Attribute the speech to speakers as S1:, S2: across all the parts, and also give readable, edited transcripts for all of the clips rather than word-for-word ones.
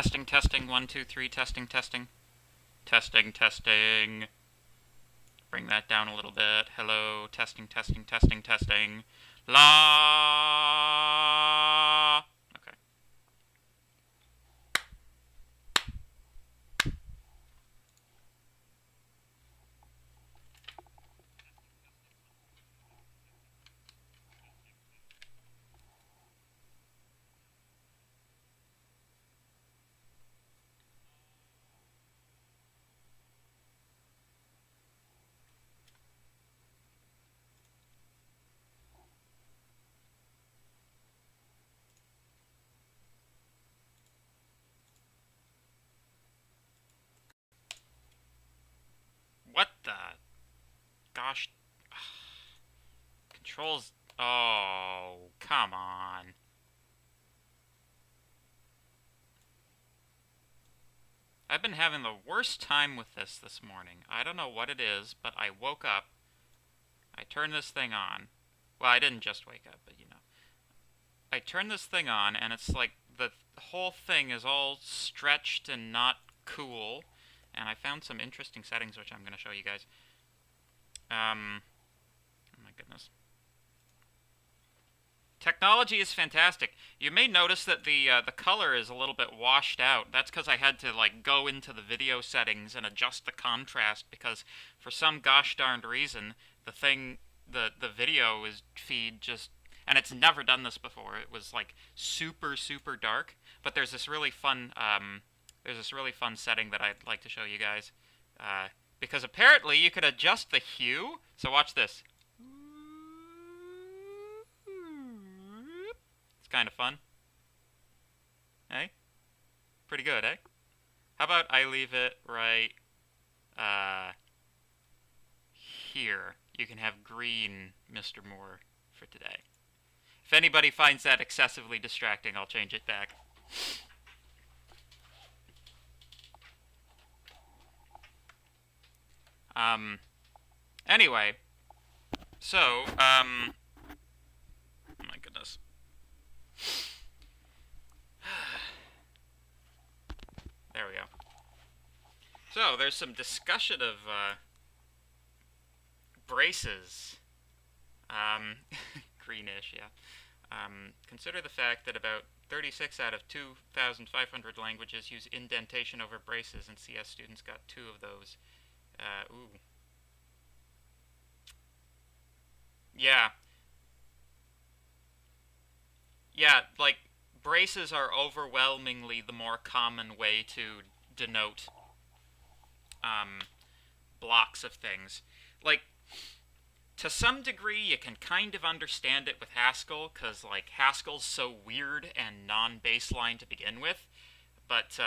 S1: Testing, testing, 1, 2, 3, testing, testing. Testing, testing. Bring that down a little bit. Hello, testing, testing, testing, testing. La. Okay. What the? Gosh. Controls. Oh, come on. I've been having the worst time with this morning. I don't know what it is, but I woke up. I turned this thing on. Well, I didn't just wake up, but you know. I turned this thing on, and it's like the whole thing is all stretched and not cool. And I found some interesting settings, which I'm going to show you guys. Oh my goodness. Technology is fantastic. You may notice that the color is a little bit washed out. That's because I had to like go into the video settings and adjust the contrast because for some gosh darned reason the video feed just, and it's never done this before. It was like super dark. But there's this really fun setting that I'd like to show you guys because apparently you could adjust the hue. So watch this. It's kind of fun. Hey? Pretty good, eh? How about I leave it right here. You can have green Mr. Moore for today. If anybody finds that excessively distracting, I'll change it back. Anyway, so, oh my goodness. There we go. So, there's some discussion of, braces. Greenish, yeah. Consider the fact that about 36 out of 2,500 languages use indentation over braces, and CS students got 2 of those. Ooh. Yeah. Yeah, like, braces are overwhelmingly the more common way to denote blocks of things. Like, to some degree, you can kind of understand it with Haskell, because, like, Haskell's so weird and non-baseline to begin with. But,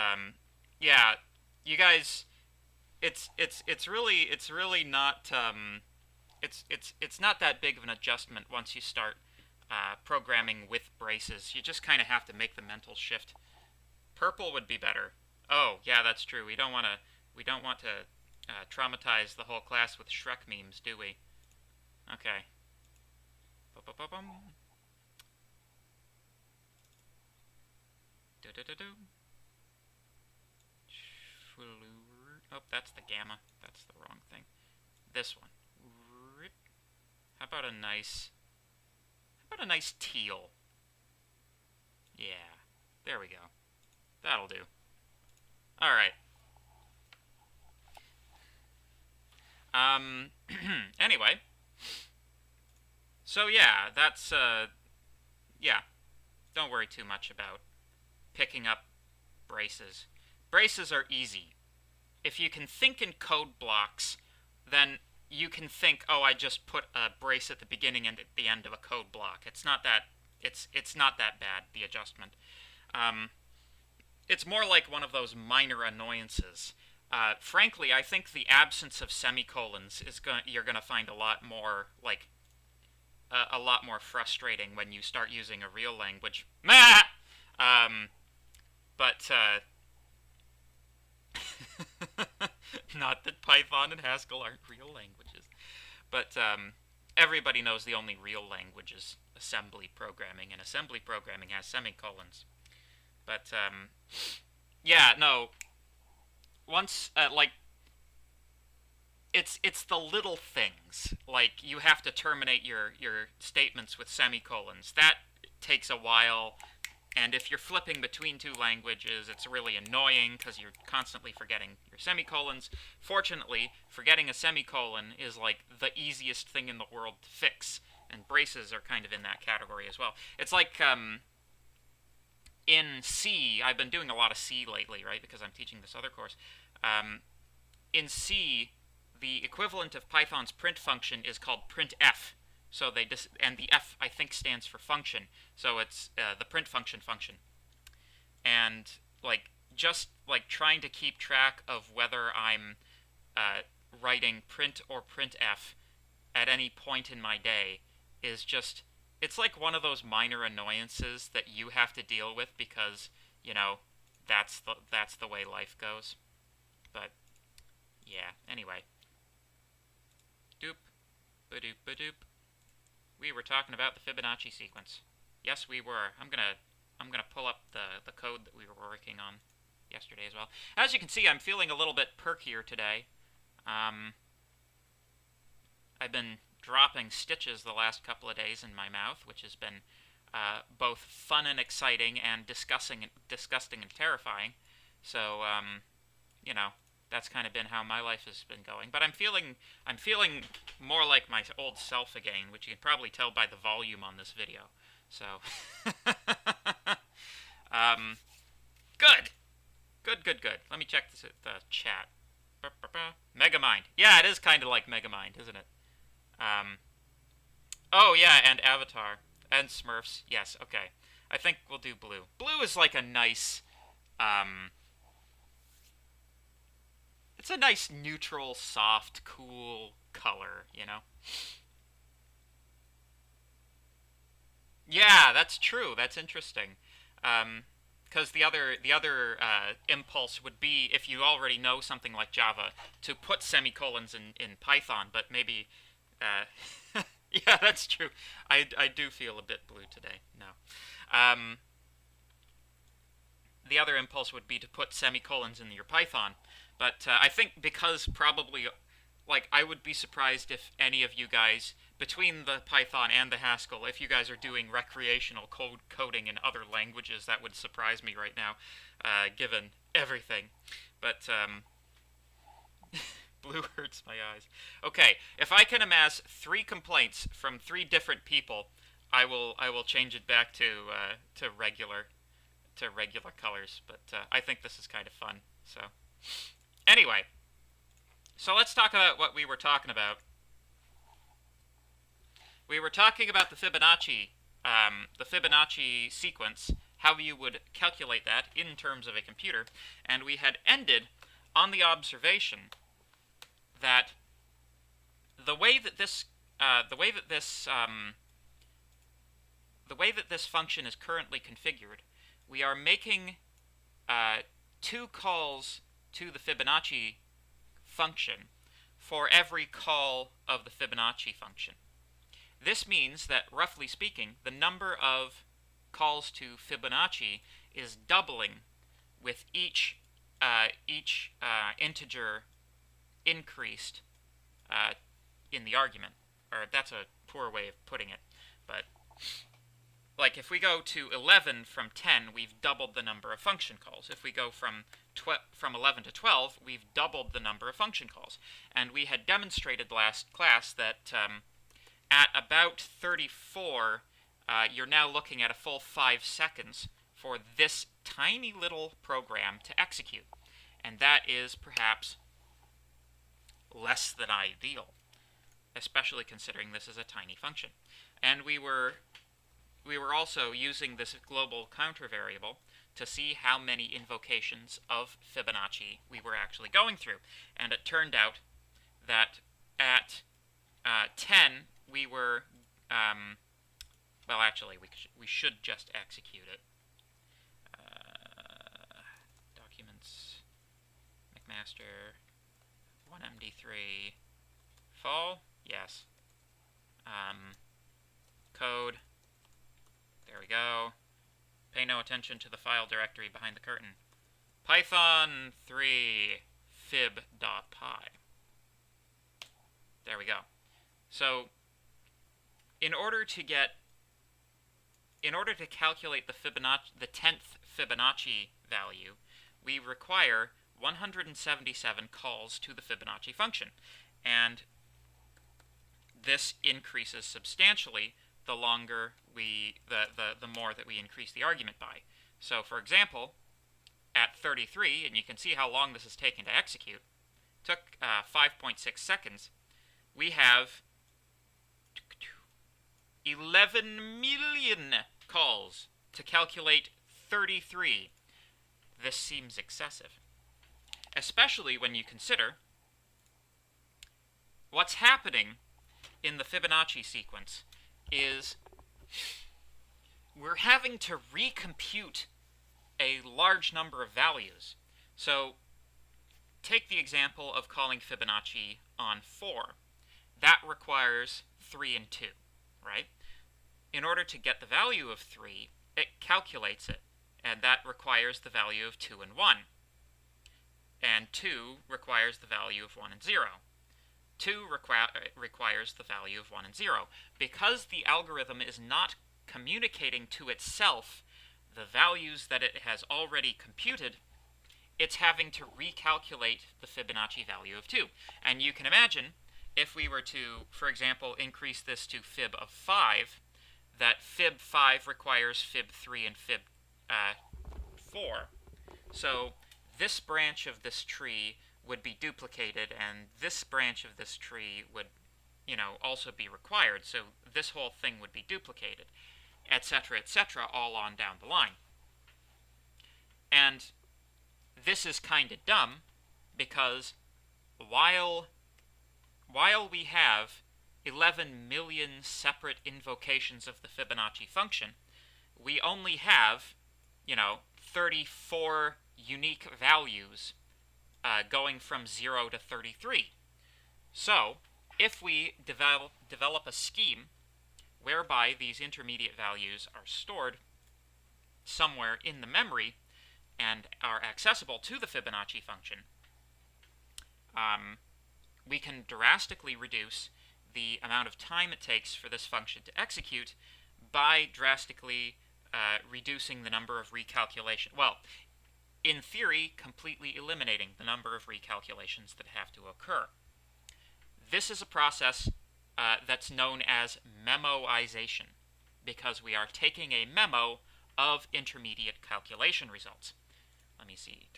S1: yeah, you guys, it's really not, it's not that big of an adjustment once you start programming with braces. You just kind of have to make the mental shift. Purple would be better. Oh, yeah, that's true. We don't want to traumatize the whole class with Shrek memes, do we? Okay. Ba-ba-ba-bum. Do-do-do-do. Oh, that's the gamma. That's the wrong thing. This one. How about a nice teal? Yeah. There we go. That'll do. Alright. Anyway. So yeah, that's, yeah. Don't worry too much about picking up braces. Braces are easy. If you can think in code blocks, then you can think, oh, I just put a brace at the beginning and at the end of a code block. It's not that bad, the adjustment. It's more like one of those minor annoyances. Frankly, I think the absence of semicolons you're gonna find a lot more frustrating when you start using a real language. Not that Python and Haskell aren't real languages, but everybody knows the only real language is assembly programming, and assembly programming has semicolons. But Yeah, no. Once, like, it's the little things. Like, you have to terminate your statements with semicolons. That takes a while. And if you're flipping between two languages, it's really annoying because you're constantly forgetting your semicolons. Fortunately, forgetting a semicolon is like the easiest thing in the world to fix, and braces are kind of in that category as well. It's like in C, I've been doing a lot of C lately, right? Because I'm teaching this other course. In C, the equivalent of Python's print function is called printf. So and the F I think stands for function. So it's the print function. And like just like trying to keep track of whether I'm writing print or printf at any point in my day is just, it's like one of those minor annoyances that you have to deal with because, you know, that's the way life goes. But yeah, anyway. Doop, ba-doop, ba-doop. We were talking about the Fibonacci sequence. Yes, we were. I'm gonna pull up the code that we were working on yesterday as well. As you can see, I'm feeling a little bit perkier today. I've been dropping stitches the last couple of days in my mouth, which has been both fun and exciting, and disgusting and terrifying. So, you know, that's kind of been how my life has been going. But I'm feeling more like my old self again, which you can probably tell by the volume on this video. So, good. Let me check the chat. Megamind. Yeah, it is kind of like Megamind, isn't it? Oh yeah, and Avatar and Smurfs. Yes, okay. I think we'll do blue. Blue is like a nice, it's a nice neutral, soft, cool color, you know. Yeah, that's true. That's interesting. Because the other impulse would be, if you already know something like Java, to put semicolons in Python, but maybe yeah, that's true. I do feel a bit blue today. No. Um, the other impulse would be to put semicolons in your Python, but I think because probably, like, I would be surprised if any of you guys, between the Python and the Haskell, if you guys are doing recreational coding in other languages, that would surprise me right now, given everything. But blue hurts my eyes. Okay, if I can amass 3 complaints from 3 different people, I will change it back to regular colors. But I think this is kind of fun. So anyway, so let's talk about what we were talking about. We were talking about the Fibonacci sequence, how you would calculate that in terms of a computer, and we had ended on the observation that the way that this the way that this the way that this function is currently configured, we are making 2 calls to the Fibonacci function for every call of the Fibonacci function. This means that, roughly speaking, the number of calls to Fibonacci is doubling with each integer increased in the argument. Or that's a poor way of putting it, but like if we go to 11 from 10, we've doubled the number of function calls. If we go from 11 to 12, we've doubled the number of function calls. And we had demonstrated last class that at about 34, you're now looking at a full 5 seconds for this tiny little program to execute. And that is perhaps less than ideal, especially considering this is a tiny function. And we were also using this global counter variable to see how many invocations of Fibonacci we were actually going through. And it turned out that at 10, we were, well, actually, we should just execute it. Documents, McMaster, 1MD3, fall, yes. Code, there we go. Pay no attention to the file directory behind the curtain. Python 3 fib.py. There we go. So in order to calculate the 10th Fibonacci value, we require 177 calls to the Fibonacci function. And this increases substantially the longer the more that we increase the argument by. So for example, at 33, and you can see how long this is taking to execute, took 5.6 seconds, we have 11 million calls to calculate 33. This seems excessive, especially when you consider what's happening in the Fibonacci sequence is we're having to recompute a large number of values. So take the example of calling Fibonacci on 4. That requires 3 and 2, right? In order to get the value of 3, it calculates it, and that requires the value of 2 and 1. And 2 requires the value of 1 and 0. 2 requires the value of 1 and 0. Because the algorithm is not communicating to itself the values that it has already computed, it's having to recalculate the Fibonacci value of 2. And you can imagine, if we were to, for example, increase this to fib of 5, that fib 5 requires fib 3 and fib 4. So this branch of this tree would be duplicated, and this branch of this tree would, also be required. So this whole thing would be duplicated, etc., all on down the line. And this is kind of dumb, because while we have 11 million separate invocations of the Fibonacci function, we only have, 34 unique values going from 0 to 33. So if we develop a scheme whereby these intermediate values are stored somewhere in the memory and are accessible to the Fibonacci function, we can drastically reduce the amount of time it takes for this function to execute by drastically reducing the number of recalculations. Well, in theory, completely eliminating the number of recalculations that have to occur. This is a process that's known as memoization, because we are taking a memo of intermediate calculation results. Let me see.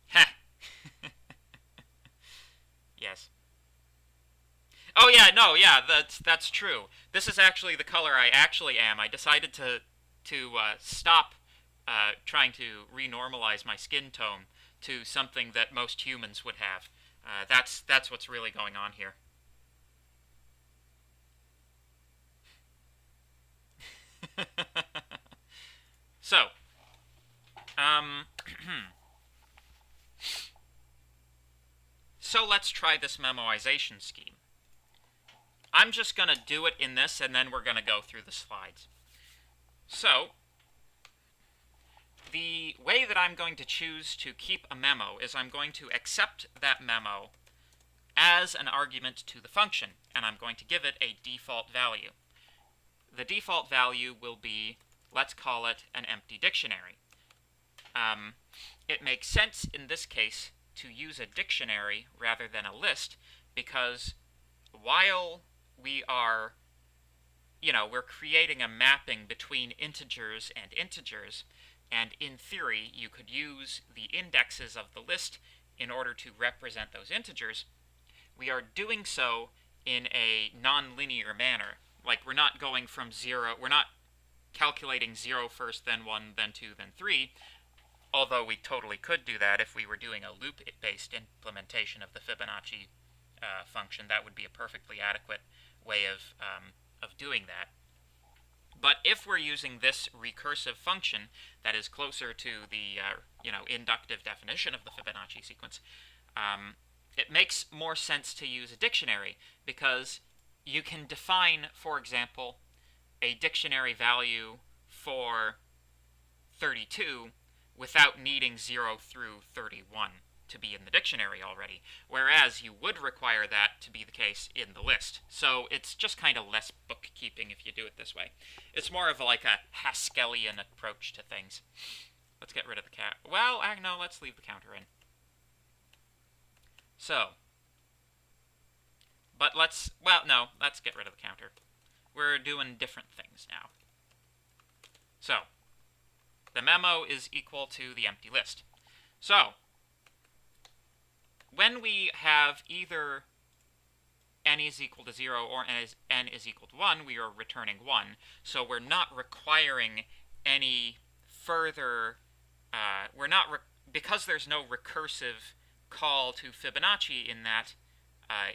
S1: Ha! Yes. Oh yeah, no, yeah, that's true. This is actually the color I actually am. I decided to stop trying to renormalize my skin tone to something that most humans would have. That's what's really going on here. So, so let's try this memoization scheme. I'm just going to do it in this, and then we're going to go through the slides. So, the way that I'm going to choose to keep a memo is I'm going to accept that memo as an argument to the function, and I'm going to give it a default value. The default value will be, let's call it an empty dictionary. It makes sense in this case to use a dictionary rather than a list, because while we are, we're creating a mapping between integers, and in theory you could use the indexes of the list in order to represent those integers, we are doing so in a non-linear manner. Like, we're not going from 0, we're not calculating 0 first, then 1, then 2, then 3, although we totally could do that if we were doing a loop-based implementation of the Fibonacci function. That would be a perfectly adequate way of doing that. But if we're using this recursive function that is closer to the inductive definition of the Fibonacci sequence, it makes more sense to use a dictionary, because you can define, for example, a dictionary value for 32 without needing 0 through 31 to be in the dictionary already, whereas you would require that to be the case in the list. So it's just kind of less bookkeeping if you do it this way. It's more of like a Haskellian approach to things. Let's get rid of the cat. Well, no, let's leave the counter in. So, but let's get rid of the counter. We're doing different things now. So, the memo is equal to the empty list. So, when we have either n is equal to 0 or n is equal to 1, we are returning 1. So we're not requiring any further, because there's no recursive call to Fibonacci in that,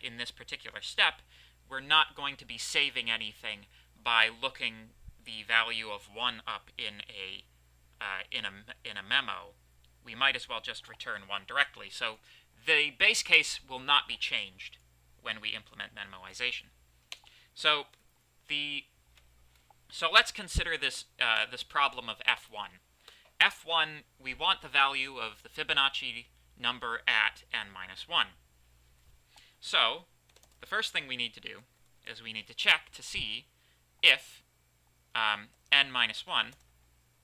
S1: in this particular step, we're not going to be saving anything by looking the value of 1 up in a memo. We might as well just return 1 directly. So the base case will not be changed when we implement memoization. So let's consider this this problem of f1. f1, we want the value of the Fibonacci number at n minus 1. So the first thing we need to do is we need to check to see if n minus 1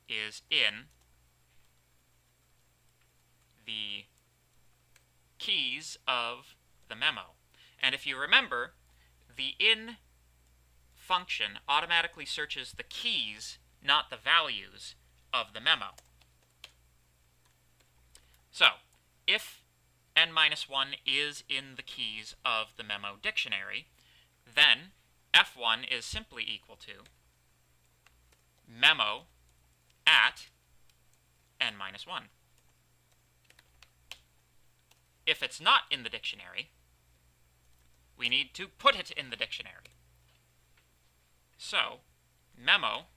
S1: is in the keys of the memo. And if you remember, the in function automatically searches the keys, not the values, of the memo. So, if n minus 1 is in the keys of the memo dictionary, then f1 is simply equal to memo at n minus 1. If it's not in the dictionary, we need to put it in the dictionary. So, memo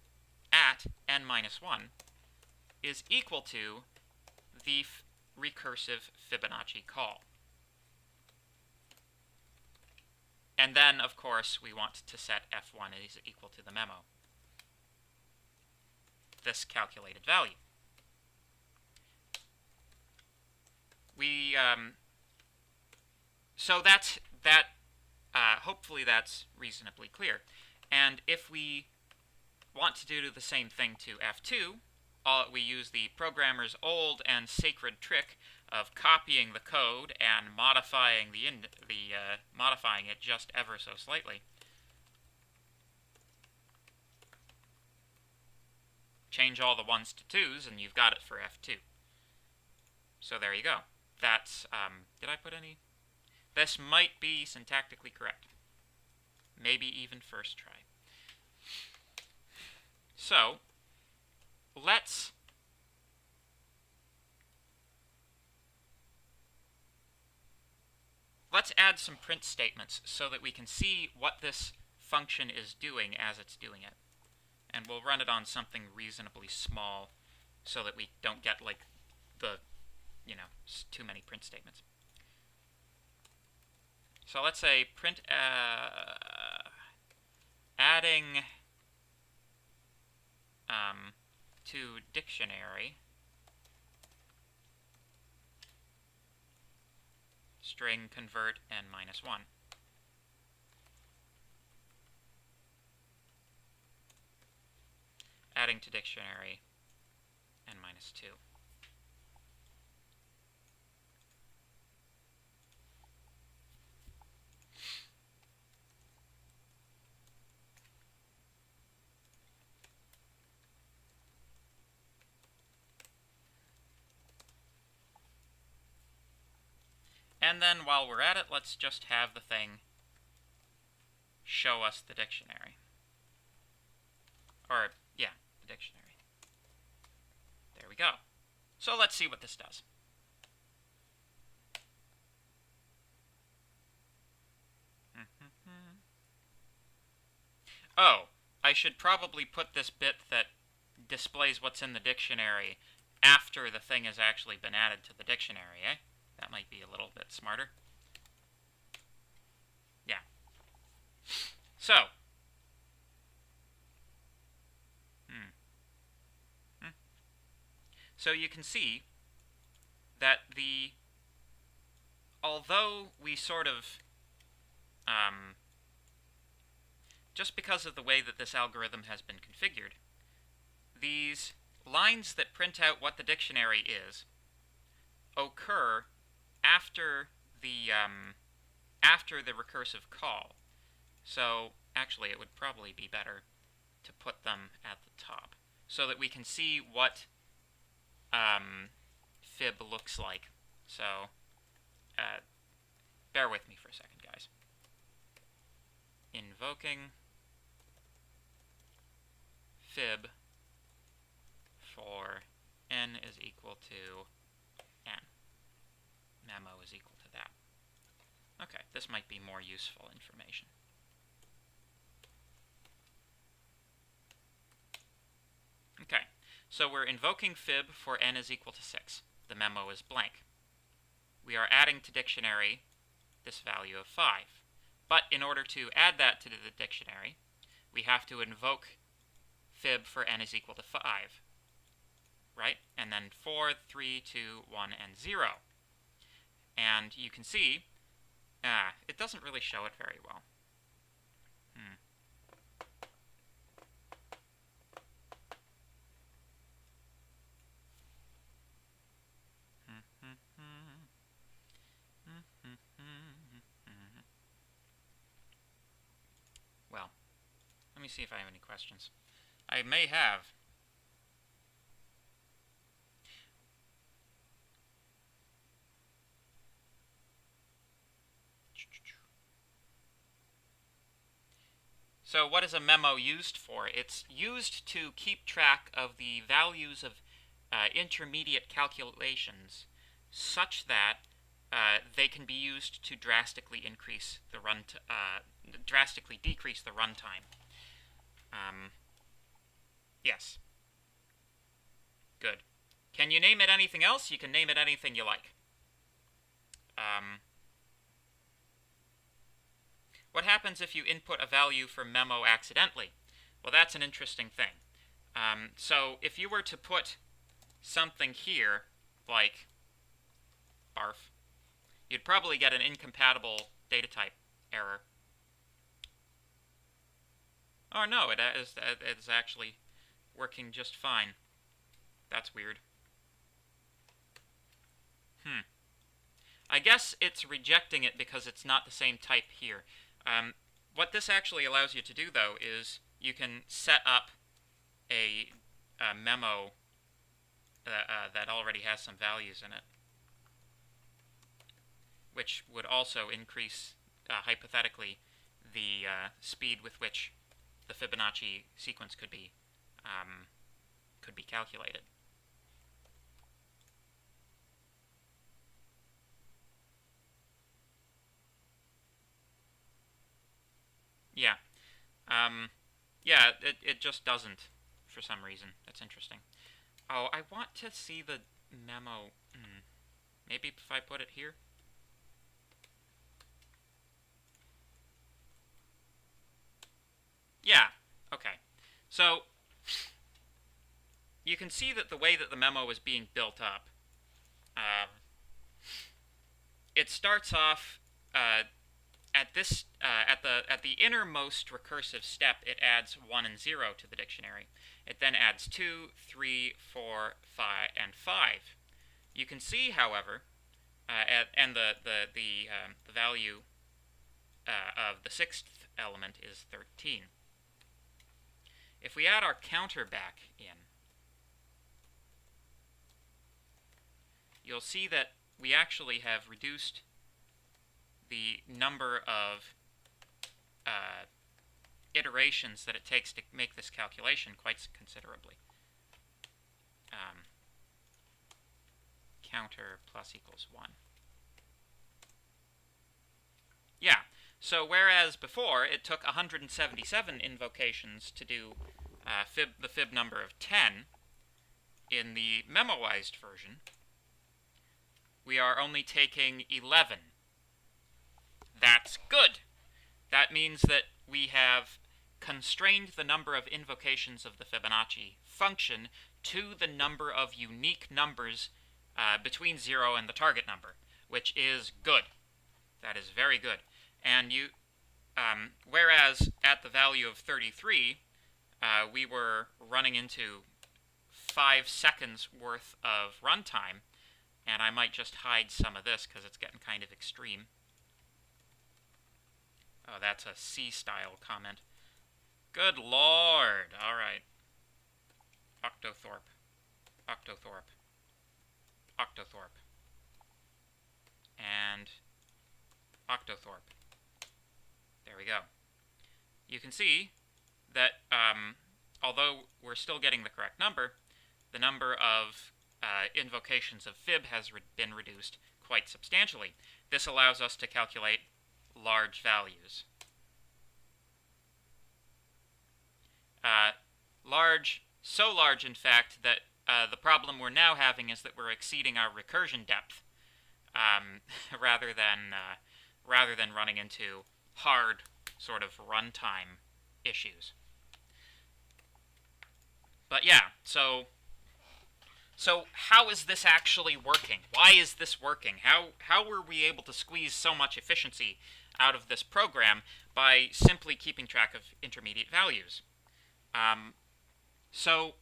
S1: at n minus 1 is equal to the recursive Fibonacci call. And then, of course, we want to set f1 is equal to the memo, this calculated value. So that's that. Hopefully that's reasonably clear. And if we want to do the same thing to f2, we use the programmer's old and sacred trick of copying the code and modifying modifying it just ever so slightly. Change all the 1s to 2s, and you've got it for f2. So there you go. That's, did I put any? This might be syntactically correct. Maybe even first try. So, let's add some print statements so that we can see what this function is doing as it's doing it. And we'll run it on something reasonably small so that we don't get, like, too many print statements. So let's say print adding to dictionary string convert n minus 1. Adding to dictionary n minus 2. And then while we're at it, let's just have the thing show us the dictionary. Or, yeah, the dictionary. There we go. So let's see what this does. Oh, I should probably put this bit that displays what's in the dictionary after the thing has actually been added to the dictionary, eh? That might be a little bit smarter. Yeah. So. So you can see that although we sort of, just because of the way that this algorithm has been configured, these lines that print out what the dictionary is occur after the recursive call. So actually it would probably be better to put them at the top so that we can see what fib looks like. So bear with me for a second, guys. Invoking fib for n is equal to n. Memo is equal to that. Okay, this might be more useful information. Okay, so we're invoking fib for n is equal to 6. The memo is blank. We are adding to dictionary this value of 5. But in order to add that to the dictionary, we have to invoke fib for n is equal to 5. Right? And then 4, 3, 2, 1, and 0. And you can see, it doesn't really show it very well. Well, let me see if I have any questions. I may have. So what is a memo used for? It's used to keep track of the values of intermediate calculations such that they can be used to drastically decrease the runtime. Yes. Good. Can you name it anything else? You can name it anything you like. What happens if you input a value for memo accidentally? Well, that's an interesting thing. So if you were to put something here, like barf, you'd probably get an incompatible data type error. Oh no, it is actually working just fine. That's weird. I guess it's rejecting it because it's not the same type here. What this actually allows you to do, though, is you can set up a memo that already has some values in it, which would also increase, hypothetically, the speed with which the Fibonacci sequence could be calculated. Yeah. Yeah, it just doesn't for some reason. That's interesting. Oh, I want to see the memo. Maybe if I put it here? Yeah. Okay. So you can see that the way that the memo is being built up, it starts off at the innermost recursive step. It adds 1 and 0 to the dictionary. It then adds 2, 3, 4, 5, and 5. You can see, however, and the value of the 6th element is 13. If we add our counter back in, you'll see that we actually have reduced the number of iterations that it takes to make this calculation quite considerably. Counter plus equals 1. Yeah, so whereas before it took 177 invocations to do the fib number of 10, in the memoized version, we are only taking 11. That's good. That means that we have constrained the number of invocations of the Fibonacci function to the number of unique numbers between 0 and the target number, which is good. That is very good. And whereas at the value of 33, we were running into 5 seconds worth of runtime, and I might just hide some of this because it's getting kind of extreme. Oh, that's a C-style comment. Good lord! Alright. Octothorpe. Octothorpe. Octothorpe. And Octothorpe. There we go. You can see that although we're still getting the correct number, the number of invocations of fib has been reduced quite substantially. This allows us to calculate large values. So large, in fact, that the problem we're now having is that we're exceeding our recursion depth, rather than running into hard sort of runtime issues. But yeah, so how is this actually working? Why is this working? How were we able to squeeze so much efficiency out of this program by simply keeping track of intermediate values? So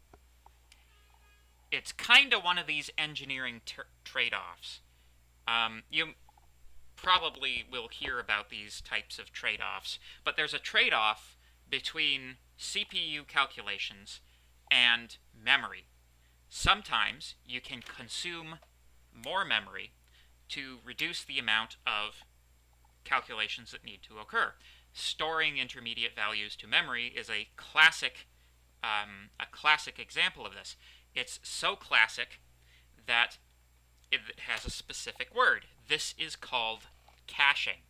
S1: it's kind of one of these engineering trade-offs. You probably will hear about these types of trade-offs, but there's a trade-off between CPU calculations and memory. Sometimes you can consume more memory to reduce the amount of calculations that need to occur. Storing intermediate values to memory is a classic example of this. It's so classic that it has a specific word. This is called caching.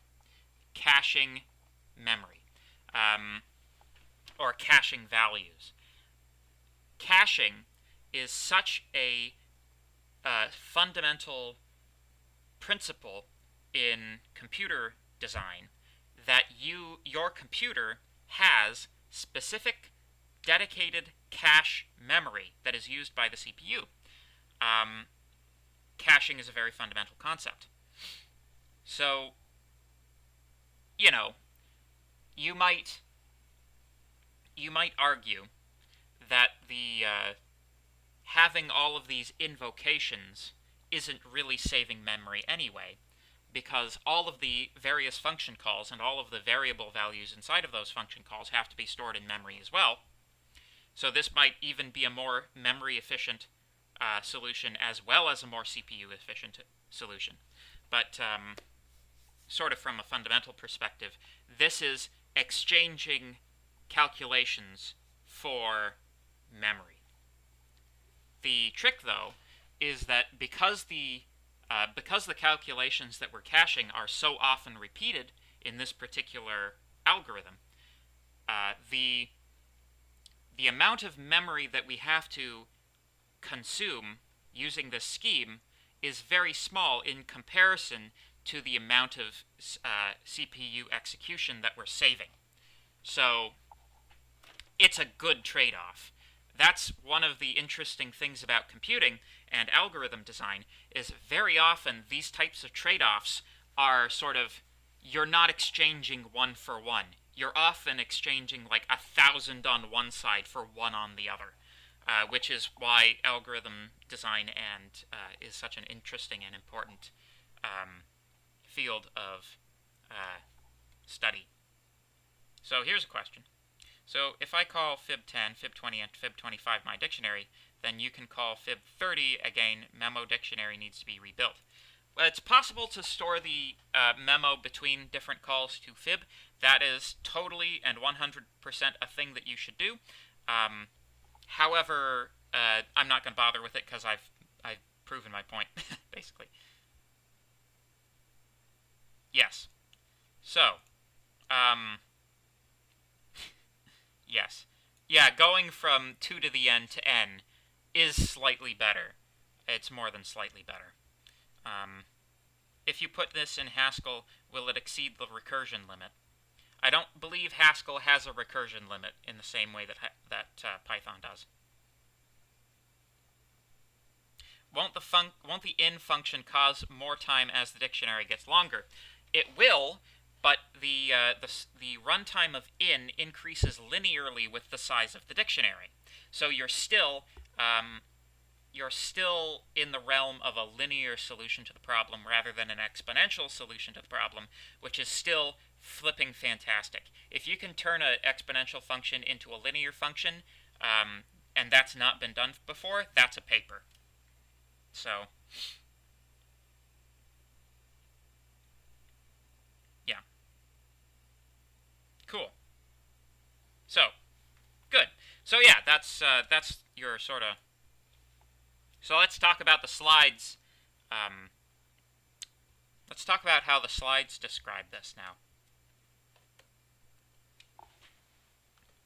S1: Caching memory. Or caching values. Caching is such a fundamental principle in computer design that your computer has specific dedicated cache memory that is used by the CPU. Caching is a very fundamental concept. So, you know, you might argue that the having all of these invocations isn't really saving memory anyway, because all of the various function calls and all of the variable values inside of those function calls have to be stored in memory as well. So this might even be a more memory-efficient solution as well as a more CPU-efficient solution. But sort of from a fundamental perspective, this is exchanging calculations for memory. The trick, though, is that because the calculations that we're caching are so often repeated in this particular algorithm, the amount of memory that we have to consume using this scheme is very small in comparison to the amount of CPU execution that we're saving. So it's a good trade-off. That's one of the interesting things about computing and algorithm design, is very often these types of trade-offs are sort of, you're not exchanging one for one. You're often exchanging like 1,000 on one side for 1 on the other, which is why algorithm design is such an interesting and important field of study. So here's a question. So if I call fib10, fib20, and fib25 my dictionary, then you can call fib30, again, memo dictionary needs to be rebuilt. Well, it's possible to store the memo between different calls to fib. That is totally and 100% a thing that you should do. However, I'm not going to bother with it because I've proven my point, basically. Yes. So, yes. Yeah, going from 2 to the n to n is slightly better. It's more than slightly better. If you put this in Haskell, will it exceed the recursion limit? I don't believe Haskell has a recursion limit in the same way that Python does. Won't the in function cause more time as the dictionary gets longer? It will, but the runtime of in increases linearly with the size of the dictionary. So you're still in the realm of a linear solution to the problem rather than an exponential solution to the problem, which is still flipping fantastic. If you can turn an exponential function into a linear function, and that's not been done before, that's a paper. So, yeah. Cool. So, good. So yeah, that's your sort of. So let's talk about the slides. Let's talk about how the slides describe this now.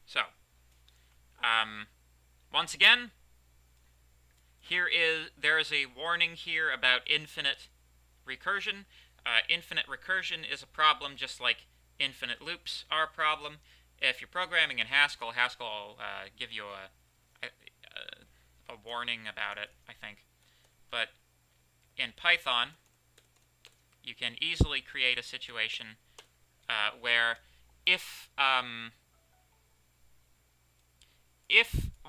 S1: So, once again, there is a warning here about infinite recursion. Infinite recursion is a problem just like infinite loops are a problem. If you're programming in Haskell, Haskell will give you a warning about it, I think. But in Python, you can easily create a situation where if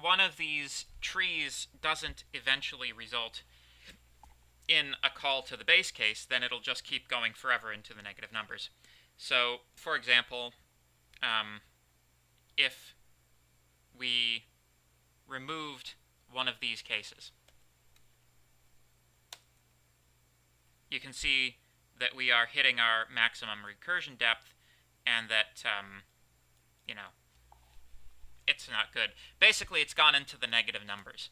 S1: one of these trees doesn't eventually result in a call to the base case, then it'll just keep going forever into the negative numbers. So, for example, if we removed one of these cases, you can see that we are hitting our maximum recursion depth, and that, it's not good. Basically, it's gone into the negative numbers.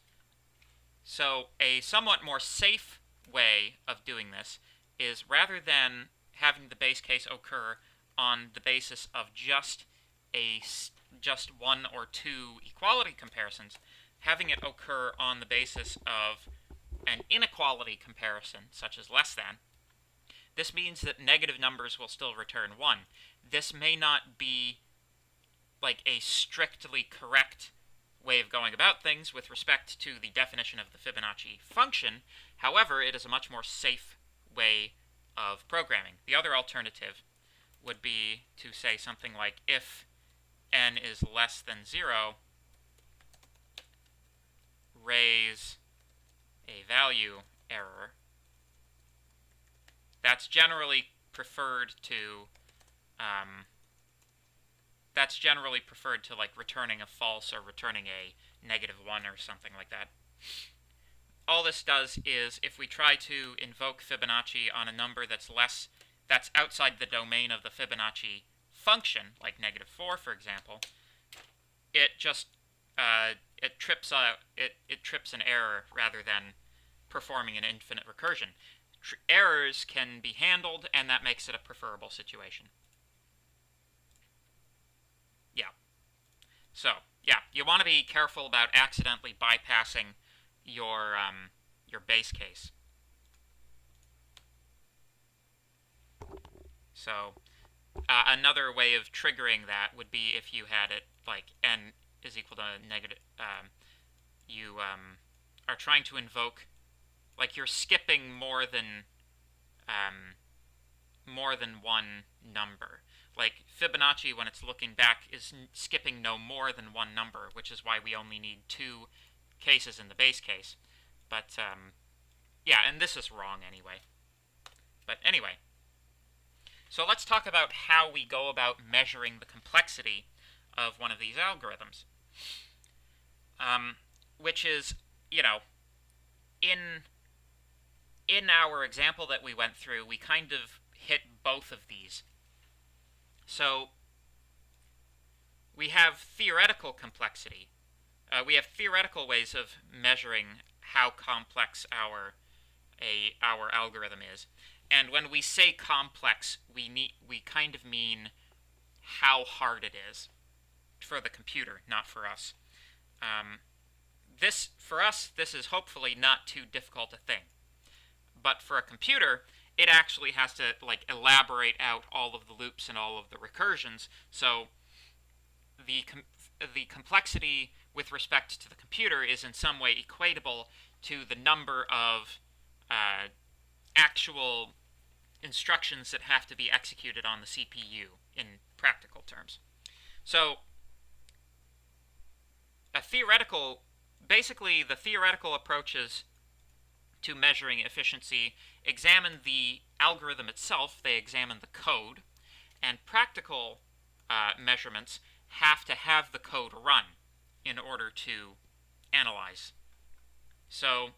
S1: So a somewhat more safe way of doing this is, rather than having the base case occur on the basis of just one or two equality comparisons, having it occur on the basis of an inequality comparison, such as less than. This means that negative numbers will still return 1. This may not be like a strictly correct way of going about things with respect to the definition of the Fibonacci function. However, it is a much more safe way of programming. The other alternative would be to say something like, if n is less than 0, raise a value error. That's generally preferred to like returning a false or returning a -1 or something like that. All this does is, if we try to invoke Fibonacci on a number that's outside the domain of the Fibonacci function, like -4, for example, it just it trips an error rather than performing an infinite recursion. Errors can be handled, and that makes it a preferable situation. Yeah. So, yeah, you want to be careful about accidentally bypassing your base case. So, another way of triggering that would be if you had it like n is equal to negative. You are trying to invoke, like you're skipping more than one number. Like Fibonacci, when it's looking back, is skipping no more than one number, which is why we only need 2 cases in the base case. But yeah, and this is wrong anyway. But anyway, so let's talk about how we go about measuring the complexity of one of these algorithms. Which is, in our example that we went through, we kind of hit both of these. So we have theoretical complexity. We have theoretical ways of measuring how complex our algorithm is. And when we say complex, we kind of mean how hard it is for the computer, not for us. For us, this is hopefully not too difficult a thing. But for a computer, it actually has to like elaborate out all of the loops and all of the recursions. So the complexity with respect to the computer is in some way equatable to the number of actual instructions that have to be executed on the CPU in practical terms. So basically the theoretical approaches to measuring efficiency examine the algorithm itself, they examine the code, and practical measurements have to have the code run in order to analyze. So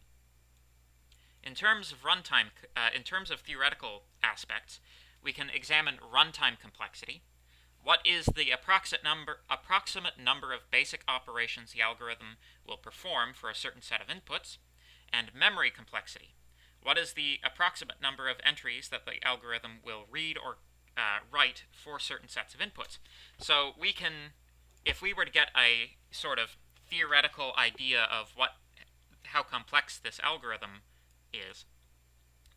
S1: in terms of runtime, in terms of theoretical aspects, we can examine runtime complexity. What is the approximate number of basic operations the algorithm will perform for a certain set of inputs? And memory complexity. What is the approximate number of entries that the algorithm will read or write for certain sets of inputs? So we can, if we were to get a sort of theoretical idea of how complex this algorithm is,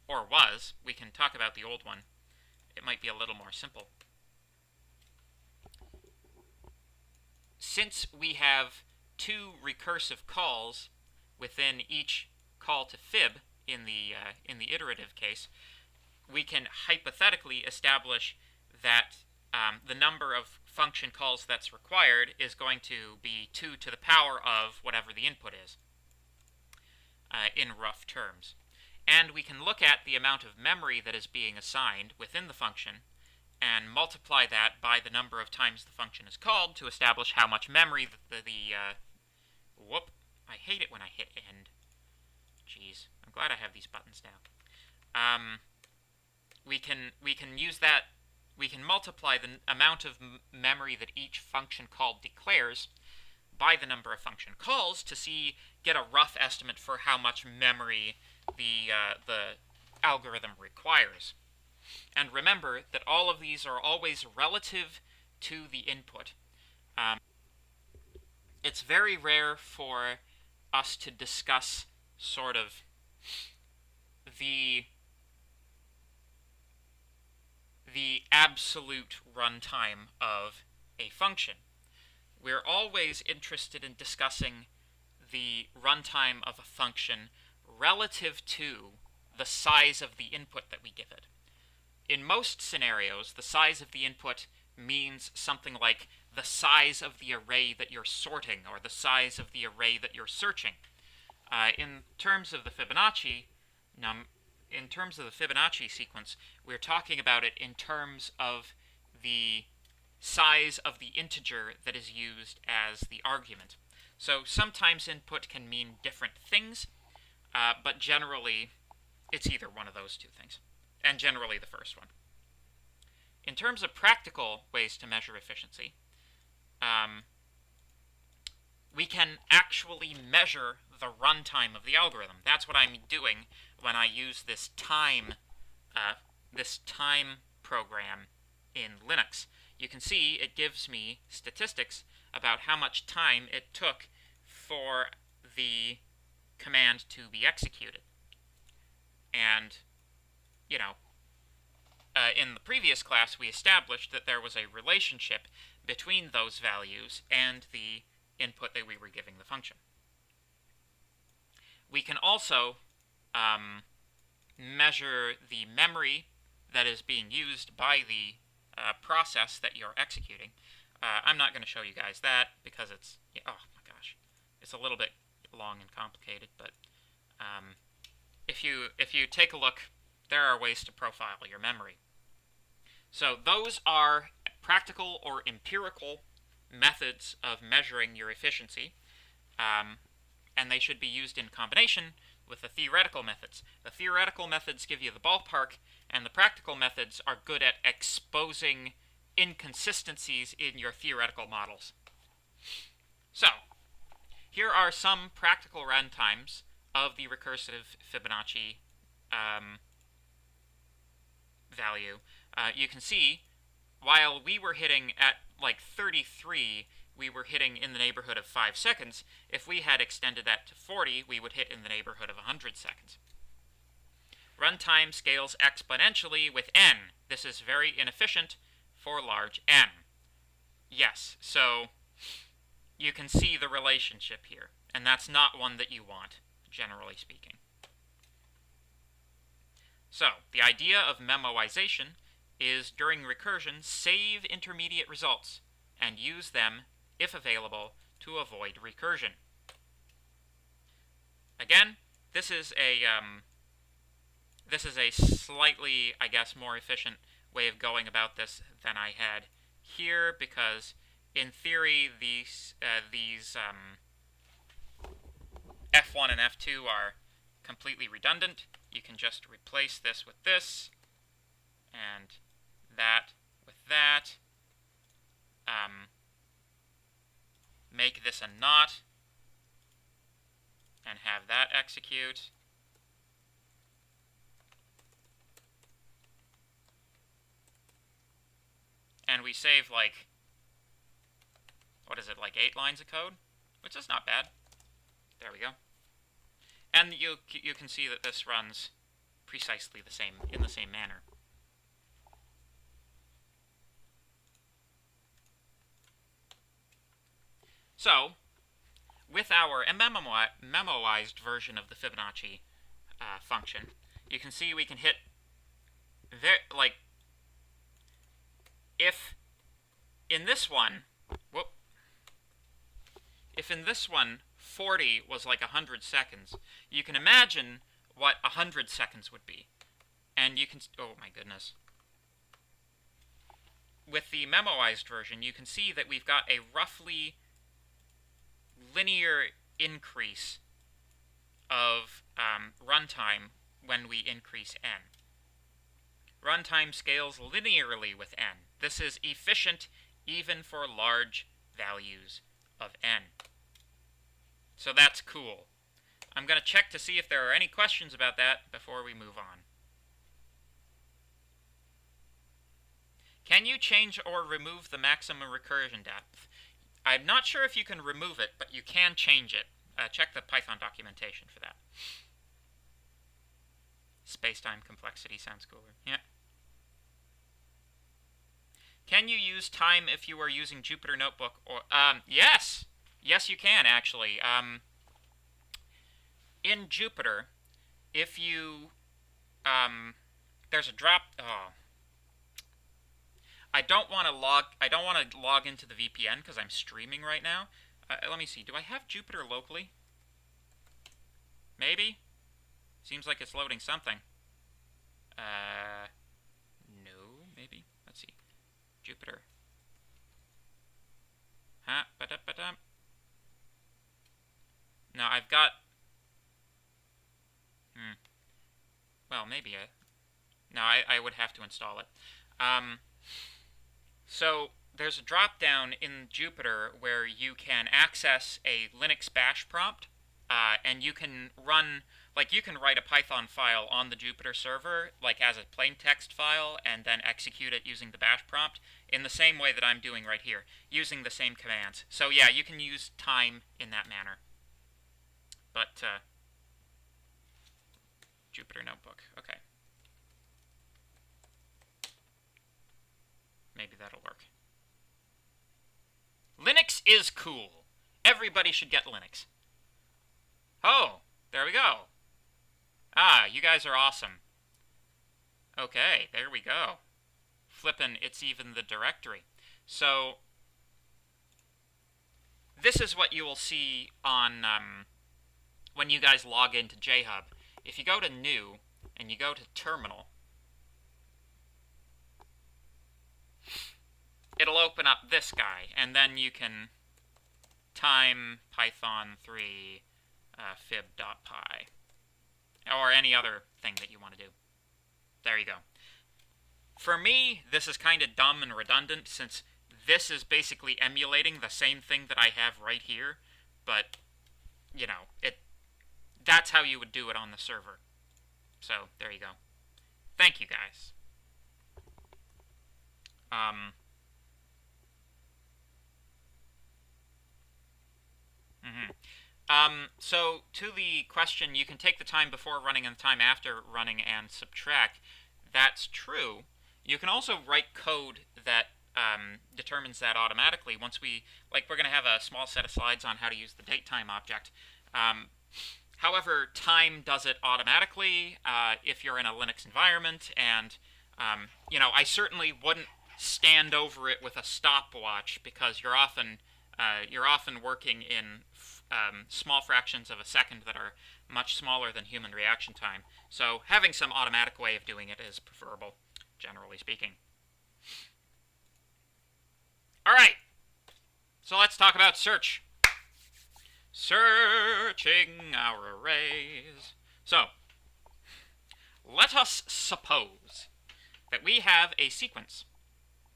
S1: or was, we can talk about the old one. It might be a little more simple. Since we have two recursive calls within each call to fib in the iterative case, we can hypothetically establish that the number of function calls that's required is going to be 2 to the power of whatever the input is, in rough terms. And we can look at the amount of memory that is being assigned within the function and multiply that by the number of times the function is called to establish how much memory whoop, I hate it when I hit end. Jeez, I'm glad I have these buttons now. We can use that. We can multiply the amount of memory that each function called declares by the number of function calls to get a rough estimate for how much memory the algorithm requires. And remember that all of these are always relative to the input. It's very rare for us to discuss sort of the absolute runtime of a function. We're always interested in discussing the runtime of a function relative to the size of the input that we give it. In most scenarios, the size of the input means something like the size of the array that you're sorting or the size of the array that you're searching. In terms of the Fibonacci sequence, we're talking about it in terms of the size of the integer that is used as the argument. So sometimes input can mean different things, but generally it's either one of those two things, and generally the first one. In terms of practical ways to measure efficiency, we can actually measure the runtime of the algorithm. That's what I'm doing when I use this time program in Linux. You can see it gives me statistics about how much time it took for the command to be executed. And, in the previous class we established that there was a relationship between those values and the input that we were giving the function. We can also measure the memory that is being used by the process that you're executing. I'm not going to show you guys that because it's, oh my gosh, it's a little bit long and complicated, but if you take a look, there are ways to profile your memory. So those are practical or empirical methods of measuring your efficiency, and they should be used in combination with the theoretical methods. The theoretical methods give you the ballpark, and the practical methods are good at exposing inconsistencies in your theoretical models. So, here are some practical runtimes of the recursive Fibonacci value. You can see, while we were hitting at like 33, we were hitting in the neighborhood of 5 seconds. If we had extended that to 40, we would hit in the neighborhood of 100 seconds. Runtime scales exponentially with n. This is very inefficient for large n. Yes, so you can see the relationship here, and that's not one that you want, generally speaking. So, the idea of memoization is during recursion, save intermediate results and use them, if available, to avoid recursion. Again, this is a slightly, I guess, more efficient way of going about this than I had here, because in theory these F1 and F2 are completely redundant. You can just replace this with this, and that with that. Make this a not, and have that execute. And we save, like, what is it, like 8 lines of code? Which is not bad. There we go. And you can see that this runs precisely the same, in the same manner. So, with our memoized version of the Fibonacci function, you can see we can hit, if in this one, if in this one 40 was like 100 seconds, you can imagine what 100 seconds would be. And you can, oh my goodness. With the memoized version, you can see that we've got a roughly linear increase of runtime when we increase n. Runtime scales linearly with n. This is efficient even for large values of n. So that's cool. I'm going to check to see if there are any questions about that before we move on. Can you change or remove the maximum recursion depth? I'm not sure if you can remove it, but you can change it. Check the Python documentation for that. Space-time complexity sounds cooler. Yeah. Can you use time if you are using Jupyter Notebook? Or yes! Yes, you can, actually. In Jupyter, if you... there's a drop... Oh. I don't want to log into the VPN because I'm streaming right now. Let me see. Do I have Jupyter locally? Maybe? Seems like it's loading something. No, maybe. Let's see. Jupyter. Huh? Ba-da-ba-da. No, I've got... Well, maybe no, I would have to install it. So there's a drop-down in Jupyter where you can access a Linux bash prompt, and you can run, like, you can write a Python file on the Jupyter server, like as a plain text file, and then execute it using the bash prompt in the same way that I'm doing right here, using the same commands. So yeah, you can use time in that manner. But Jupyter Notebook, okay. Maybe that'll work. Linux is cool. Everybody should get Linux. Oh, there we go. Ah, you guys are awesome. Okay, there we go. Flippin', it's even the directory. So, this is what you will see on, when you guys log into JHub. If you go to New, and you go to Terminal, it'll open up this guy, and then you can time python 3 fib.py, or any other thing that you want to do. There you go. For me, this is kind of dumb and redundant, since this is basically emulating the same thing that I have right here, but, you know, that's how you would do it on the server. So, there you go. Thank you, guys. So to the question, you can take the time before running and the time after running and subtract. That's true. You can also write code that determines that automatically. Once we're going to have a small set of slides on how to use the datetime object. However, time does it automatically if you're in a Linux environment, and I certainly wouldn't stand over it with a stopwatch because you're often working in small fractions of a second that are much smaller than human reaction time. So having some automatic way of doing it is preferable, generally speaking. All right, so let's talk about search. Searching our arrays. So, let us suppose that we have a sequence,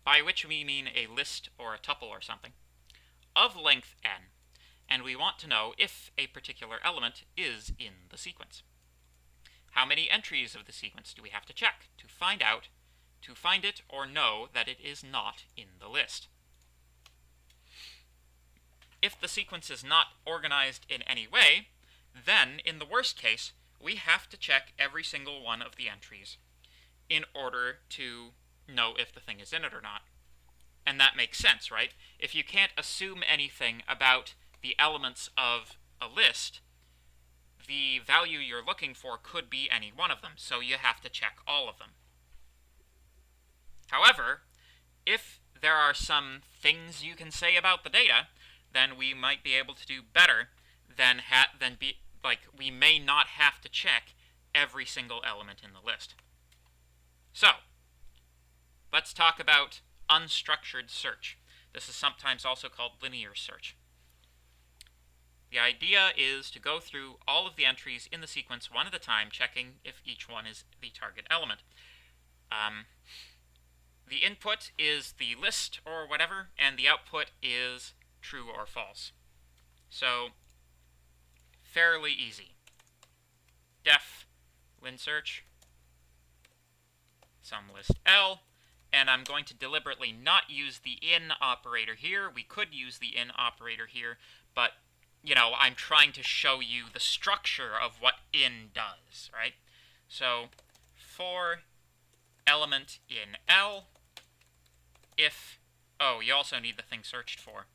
S1: by which we mean a list or a tuple or something, of length n, and we want to know if a particular element is in the sequence. How many entries of the sequence do we have to check to find it or know that it is not in the list? If the sequence is not organized in any way, then, in the worst case, we have to check every single one of the entries in order to know if the thing is in it or not. And that makes sense, right? If you can't assume anything about the elements of a list, the value you're looking for could be any one of them, so you have to check all of them. However, if there are some things you can say about the data, then we might be able to do better than we may not have to check every single element in the list. So, let's talk about unstructured search. This is sometimes also called linear search. The idea is to go through all of the entries in the sequence one at a time, checking if each one is the target element. The input is the list or whatever, and the output is true or false. So, fairly easy. Def lin search some list L, and I'm going to deliberately not use the in operator here. We could use the in operator here, but I'm trying to show you the structure of what in does, right? So, for element in L, if, you also need the thing searched for.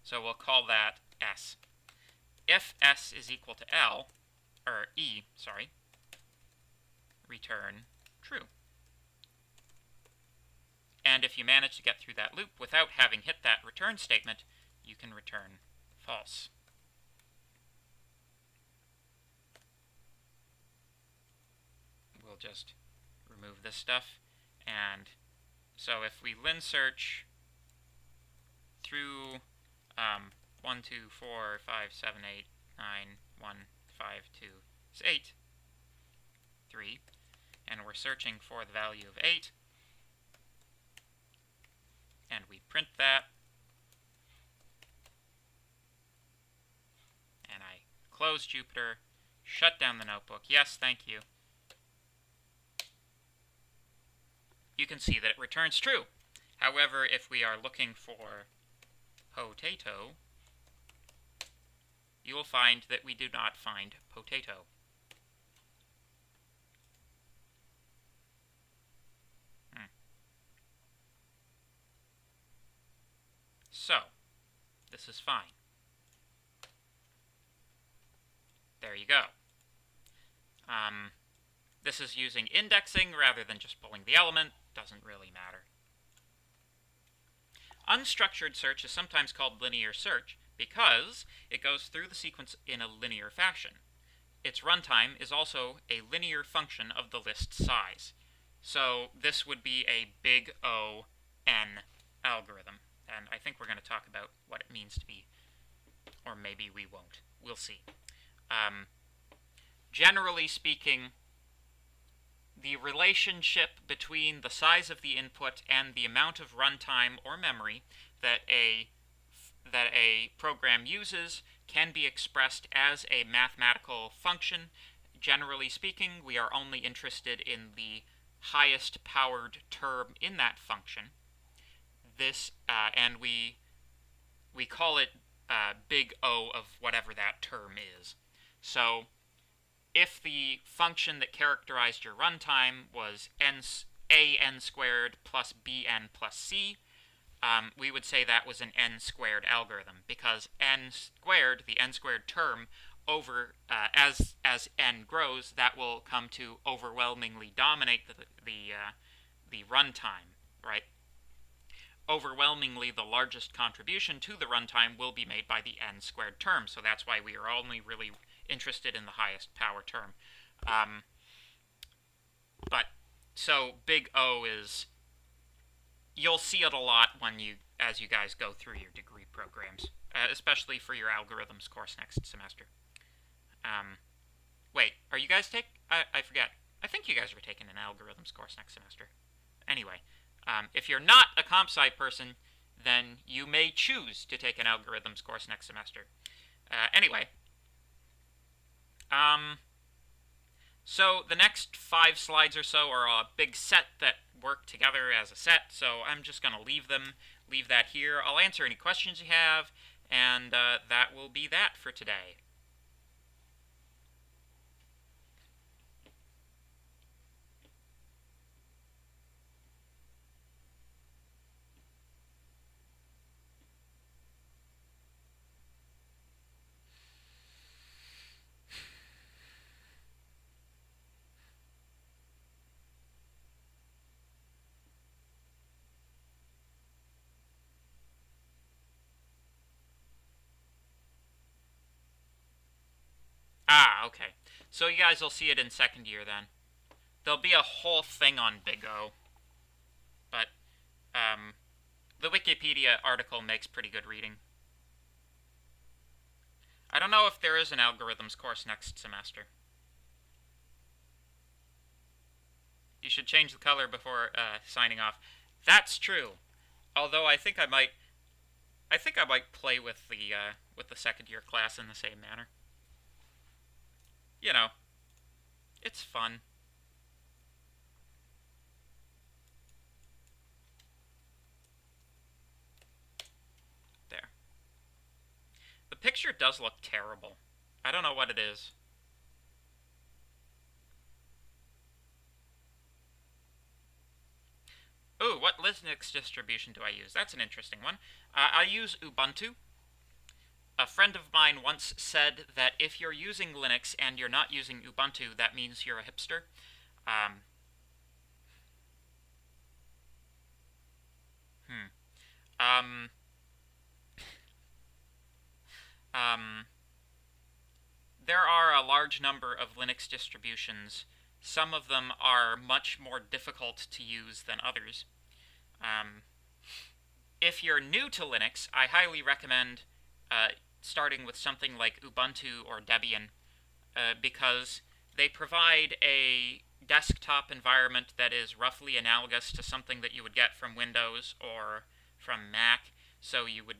S1: So we'll call that S. If S is equal to L, or E, sorry, return true. And if you manage to get through that loop without having hit that return statement, you can return false. We'll just remove this stuff. And so if we lin search through 1, 2, 4, 5, 7, 8, 9, 1, 5, 2, 8, 3, and we're searching for the value of 8, and we print that, and I close Jupyter, shut down the notebook. Yes, thank you. You can see that it returns true. However, if we are looking for potato, you will find that we do not find potato. So, this is fine. There you go. This is using indexing rather than just pulling the element. Doesn't really matter. Unstructured search is sometimes called linear search because it goes through the sequence in a linear fashion. Its runtime is also a linear function of the list size. So this would be a big O n algorithm. And I think we're going to talk about what it means to be, or maybe we won't. We'll see. Generally speaking, the relationship between the size of the input and the amount of runtime or memory that a program uses can be expressed as a mathematical function. Generally speaking, we are only interested in the highest powered term in that function. This and we call it big O of whatever that term is. So if the function that characterized your runtime was an squared plus bn plus c, we would say that was an n squared algorithm, because n squared, the n squared term, over as n grows, that will come to overwhelmingly dominate the runtime, right? Overwhelmingly, the largest contribution to the runtime will be made by the n squared term, so that's why we are only really interested in the highest power term. So big O is, you'll see it a lot as you guys go through your degree programs, especially for your algorithms course next semester. Wait, are you guys I forget. I think you guys are taking an algorithms course next semester. Anyway, if you're not a comp sci person, then you may choose to take an algorithms course next semester. Anyway, so the next 5 slides or so are a big set that work together as a set, so I'm just going to leave that here. I'll answer any questions you have, and that will be that for today. Ah, okay. So you guys will see it in second year then. There'll be a whole thing on Big O. But the Wikipedia article makes pretty good reading. I don't know if there is an algorithms course next semester. You should change the color before signing off. That's true. Although I think I might play with the second year class in the same manner. You know, it's fun. There. The picture does look terrible. I don't know what it is. Ooh, what Linux distribution do I use? That's an interesting one. I use Ubuntu. A friend of mine once said that if you're using Linux and you're not using Ubuntu, that means you're a hipster. There are a large number of Linux distributions. Some of them are much more difficult to use than others. If you're new to Linux, I highly recommend starting with something like Ubuntu or Debian, because they provide a desktop environment that is roughly analogous to something that you would get from Windows or from Mac. So you would,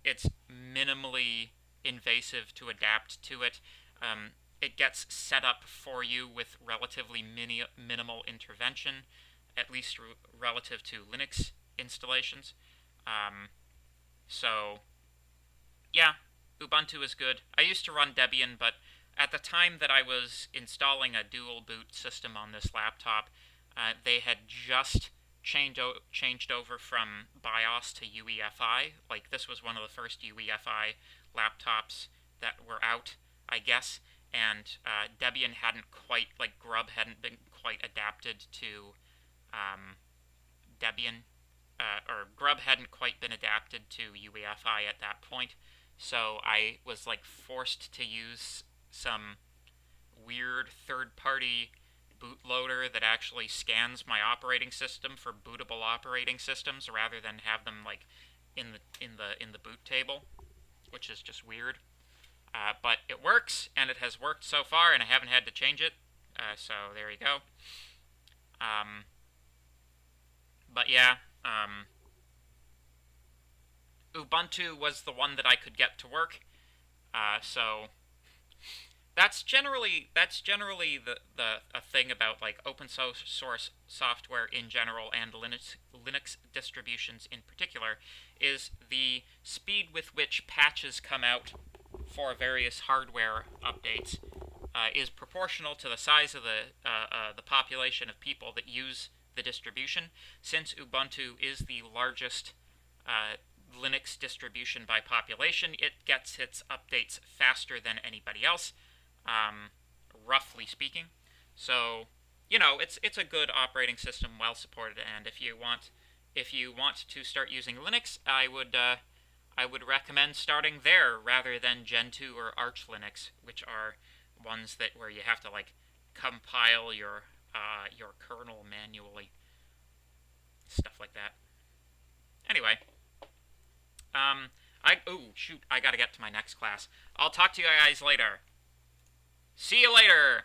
S1: it's minimally invasive to adapt to it. It gets set up for you with relatively minimal intervention, at least relative to Linux installations. So, yeah, Ubuntu is good. I used to run Debian, but at the time that I was installing a dual boot system on this laptop, they had just changed over from BIOS to UEFI. Like, this was one of the first UEFI laptops that were out, I guess, and Debian hadn't quite, Grub hadn't been quite adapted to Debian, or Grub hadn't quite been adapted to UEFI at that point, so I was, forced to use some weird third-party bootloader that actually scans my operating system for bootable operating systems rather than have them, in the boot table, which is just weird. But it works, and it has worked so far, and I haven't had to change it. So there you go. But yeah, Ubuntu was the one that I could get to work. So that's generally the a thing about like open source software in general and Linux distributions in particular is the speed with which patches come out for various hardware updates is proportional to the size of the population of people that use the distribution. Since Ubuntu is the largest Linux distribution by population, it gets its updates faster than anybody else, roughly speaking. So, it's a good operating system, well supported, and if you want to start using Linux, I would recommend starting there rather than Gentoo or Arch Linux, which are ones where you have to like compile your kernel manually, stuff like that. Anyway, I gotta get to my next class. I'll talk to you guys later. See you later!